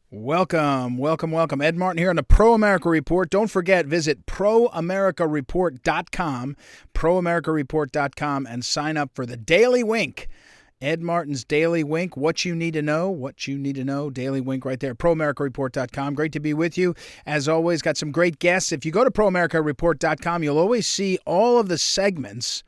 Welcome, welcome, welcome. Ed Martin here on the Pro America Report. Don't forget, visit proamericareport.com, proamericareport.com, and sign up for the Daily Wink. Ed Martin's Daily Wink, what you need to know, Daily Wink right there, proamericareport.com. Great to be with you. As always, got some great guests. If you go to proamericareport.com, you'll always see all of the segments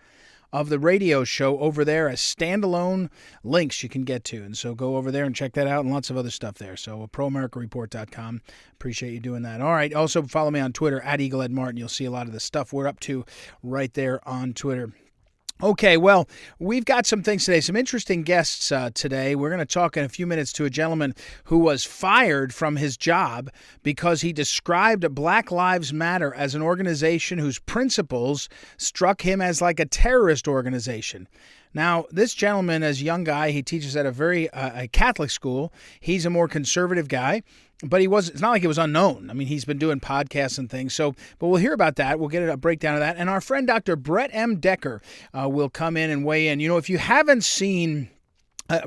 of the radio show over there as standalone links you can get to. And so go over there and check that out and lots of other stuff there. So proamericareport.com. Appreciate you doing that. All right. Also follow me on Twitter at Eagle Ed Martin. You'll see a lot of the stuff we're up to right there on Twitter. Okay, well, we've got some things today, some interesting guests today. We're going to talk in a few minutes to a gentleman who was fired from his job because he described Black Lives Matter as an organization whose principles struck him as like a terrorist organization. Now, this gentleman, as a young guy, he teaches at a Catholic school. He's a more conservative guy, but it's not like it was unknown. I mean, he's been doing podcasts and things. But we'll hear about that. We'll get a breakdown of that. And our friend, Dr. Brett M. Decker, will come in and weigh in. You know, if you haven't seen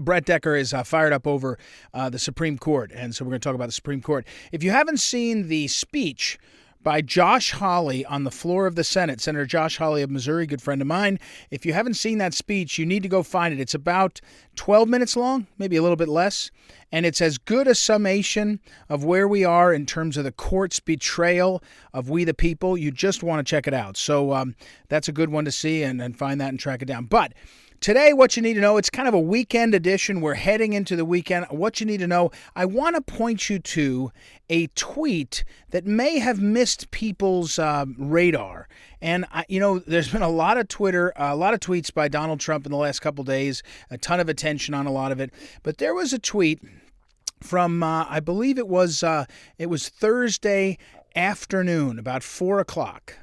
Brett Decker is fired up over the Supreme Court. And so we're going to talk about the Supreme Court. If you haven't seen the speech by Josh Hawley on the floor of the Senate, Senator Josh Hawley of Missouri, good friend of mine. If you haven't seen that speech, you need to go find it. It's about 12 minutes long, maybe a little bit less, and it's as good a summation of where we are in terms of the court's betrayal of we the people. You just want to check it out. So that's a good one to see and find that and track it down. But today, what you need to know, it's kind of a weekend edition. We're heading into the weekend. What you need to know, I want to point you to a tweet that may have missed people's radar. And, there's been a lot of tweets by Donald Trump in the last couple days, a ton of attention on a lot of it. But there was a tweet from, I believe it was Thursday afternoon, about 4 o'clock.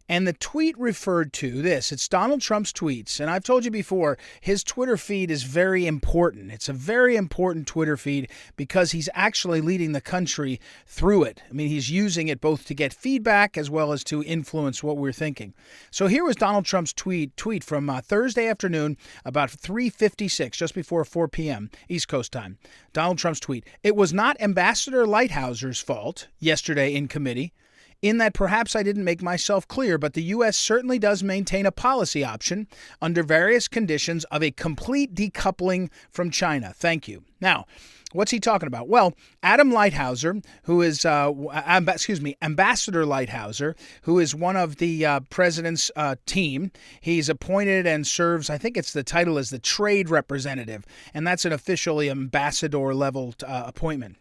And the tweet referred to this. It's Donald Trump's tweets. And I've told you before, his Twitter feed is very important. It's a very important Twitter feed because he's actually leading the country through it. I mean, he's using it both to get feedback as well as to influence what we're thinking. So here was Donald Trump's tweet from Thursday afternoon, about 3:56, just before 4 p.m. East Coast time. Donald Trump's tweet. It was not Ambassador Lighthouser's fault yesterday in committee, in that perhaps I didn't make myself clear, but the U.S. certainly does maintain a policy option under various conditions of a complete decoupling from China. Thank you. Now, what's he talking about? Well, Adam Lighthouser, who is, Ambassador Lighthouser, who is one of the president's team. He's appointed and serves, I think the title is the trade representative, and that's an officially ambassador level appointment.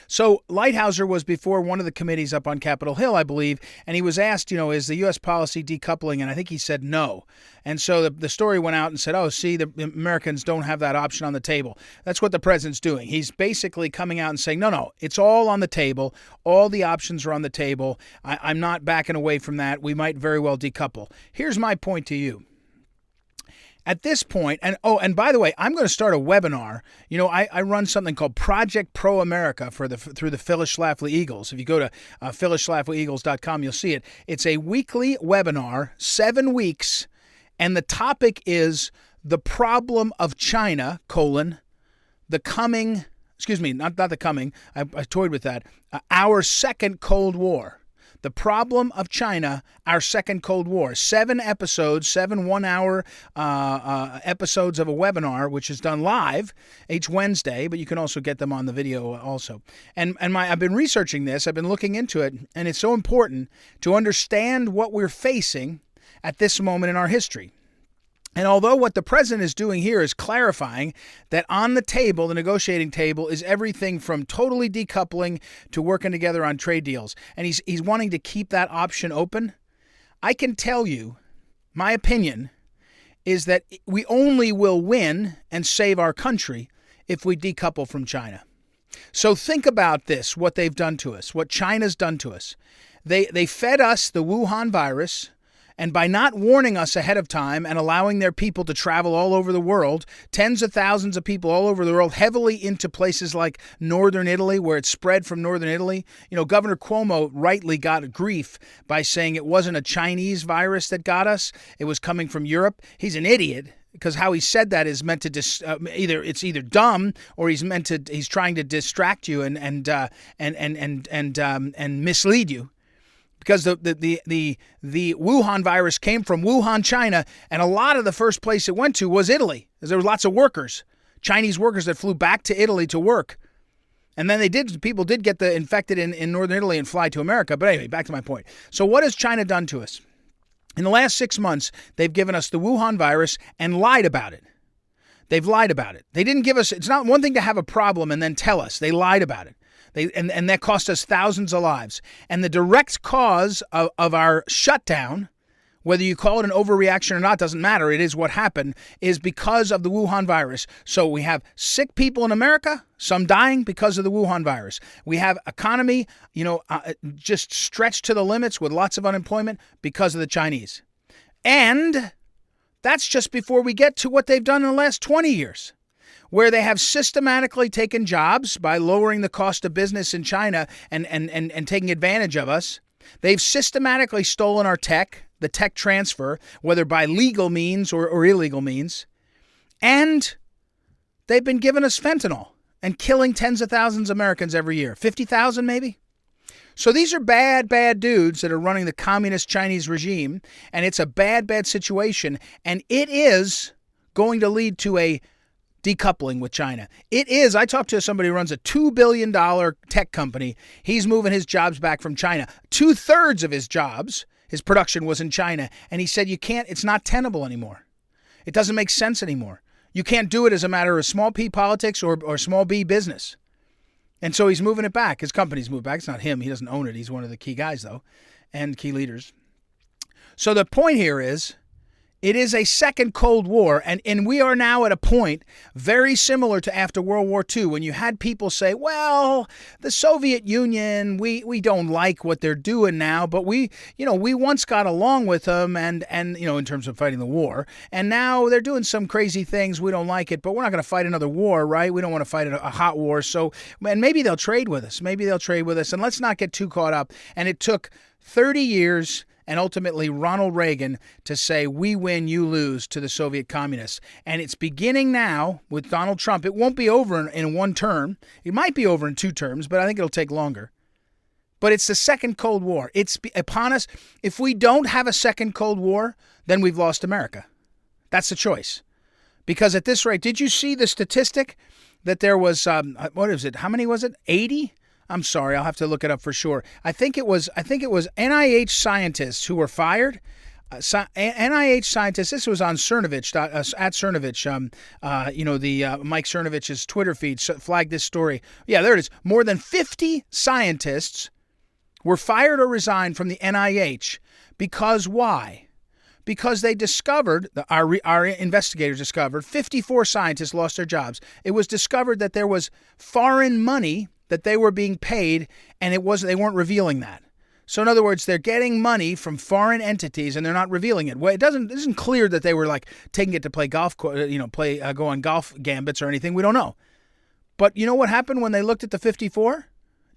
So Lighthouser was before one of the committees up on Capitol Hill, I believe, and he was asked, is the U.S. policy decoupling? And I think he said no. And so the story went out and said, the Americans don't have that option on the table. That's what the president's doing. He's basically coming out and saying, no, it's all on the table. All the options are on the table. I'm not backing away from that. We might very well decouple. Here's my point to you. At this point, and by the way, I'm going to start a webinar. I run something called Project Pro America through the Phyllis Schlafly Eagles. If you go to phyllisschlaflyeagles.com, you'll see it. It's a weekly webinar, 7 weeks, and the topic is the problem of China, the coming, not the coming, I toyed with that, our second Cold War. The problem of China, our second Cold War. 7 episodes, 7 one-hour episodes of a webinar, which is done live each Wednesday, but you can also get them on the video also. And I've been researching this, I've been looking into it, and it's so important to understand what we're facing at this moment in our history. And although what the president is doing here is clarifying that on the table, the negotiating table, is everything from totally decoupling to working together on trade deals, and he's wanting to keep that option open, I can tell you, my opinion is that we only will win and save our country if we decouple from China. So think about this, what they've done to us, what China's done to us. They fed us the Wuhan virus. And by not warning us ahead of time and allowing their people to travel all over the world, tens of thousands of people all over the world, heavily into places like northern Italy, where it spread from northern Italy. Governor Cuomo rightly got grief by saying it wasn't a Chinese virus that got us. It was coming from Europe. He's an idiot. because how he said that is meant to either dumb or he's trying to distract you and mislead you, because the Wuhan virus came from Wuhan, China, and a lot of the first place it went to was Italy, because there were lots of workers, Chinese workers that flew back to Italy to work. And then people did get the infected in northern Italy and fly to America. But anyway, back to my point. So what has China done to us? In the last 6 months, they've given us the Wuhan virus and lied about it. They've lied about it. They didn't give us, it's not one thing to have a problem and then tell us. They lied about it. And that cost us thousands of lives. And the direct cause of our shutdown, whether you call it an overreaction or not, doesn't matter. It is what happened, is because of the Wuhan virus. So we have sick people in America, some dying because of the Wuhan virus. We have economy, just stretched to the limits with lots of unemployment because of the Chinese. And that's just before we get to what they've done in the last 20 years, where they have systematically taken jobs by lowering the cost of business in China and taking advantage of us. They've systematically stolen our tech, the tech transfer, whether by legal means or illegal means. And they've been giving us fentanyl and killing tens of thousands of Americans every year. 50,000 maybe? So these are bad, bad dudes that are running the communist Chinese regime. And it's a bad, bad situation. And it is going to lead to a decoupling with China. It is. I talked to somebody who runs a $2 billion tech company. He's moving his jobs back from China. 2/3 of his jobs, his production, was in China. And he said, it's not tenable anymore. It doesn't make sense anymore. You can't do it as a matter of small p politics or small b business. And so he's moving it back. His company's moved back. It's not him. He doesn't own it. He's one of the key guys, though, and key leaders. So the point here is, it is a second Cold War, and we are now at a point very similar to after World War II, when you had people say, well, the Soviet Union, we don't like what they're doing now, but we once got along with them and in terms of fighting the war, and now they're doing some crazy things. We don't like it, but we're not going to fight another war, right? We don't want to fight a hot war. So, and maybe they'll trade with us. And let's not get too caught up. And it took 30 years and ultimately Ronald Reagan to say, we win, you lose, to the Soviet communists. And it's beginning now with Donald Trump. It won't be over in one term. It might be over in 2 terms, but I think it'll take longer. But it's the second Cold War. It's upon us. If we don't have a second Cold War, then we've lost America. That's the choice. Because at this rate, did you see the statistic that there was, what is it? How many was it? 80? I'm sorry, I'll have to look it up for sure. I think it was NIH scientists who were fired. NIH scientists. This was on Cernovich at Cernovich. Mike Cernovich's Twitter feed flagged this story. Yeah, there it is. More than 50 scientists were fired or resigned from the NIH because why? Because they discovered, our investigators discovered, 54 scientists lost their jobs. It was discovered that there was foreign money that they were being paid, and they weren't revealing that. So in other words, they're getting money from foreign entities, and they're not revealing it. Well, it isn't clear that they were like taking it to play golf, go on golf gambits or anything. We don't know. But you know what happened when they looked at the 54?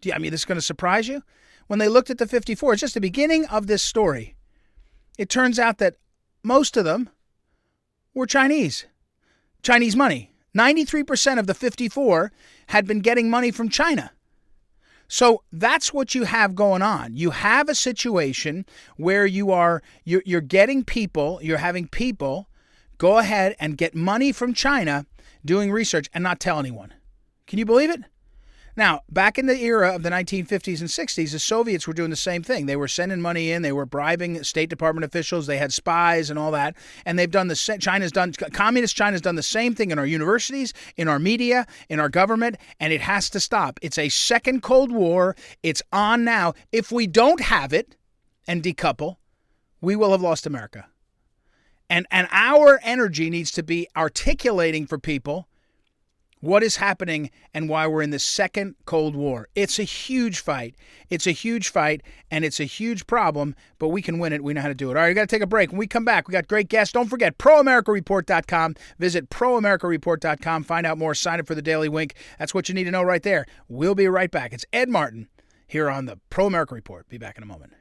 This is going to surprise you. When they looked at the 54, it's just the beginning of this story. It turns out that most of them were Chinese money. 93% of the 54 had been getting money from China. So that's what you have going on. You have a situation where you're getting people, you're having people go ahead and get money from China doing research and not tell anyone. Can you believe it? Now, back in the era of the 1950s and 60s, the Soviets were doing the same thing. They were sending money in. They were bribing State Department officials. They had spies and all that. And they've done communist China's done the same thing in our universities, in our media, in our government, and it has to stop. It's a second Cold War. It's on now. If we don't have it and decouple, we will have lost America. And our energy needs to be articulating for people what is happening and why we're in the second Cold War. It's a huge fight. It's a huge fight, and it's a huge problem, but we can win it. We know how to do it. All right, we got to take a break. When we come back, we got great guests. Don't forget, ProAmericaReport.com. Visit ProAmericaReport.com. Find out more. Sign up for the Daily Wink. That's what you need to know right there. We'll be right back. It's Ed Martin here on the Pro America Report. Be back in a moment.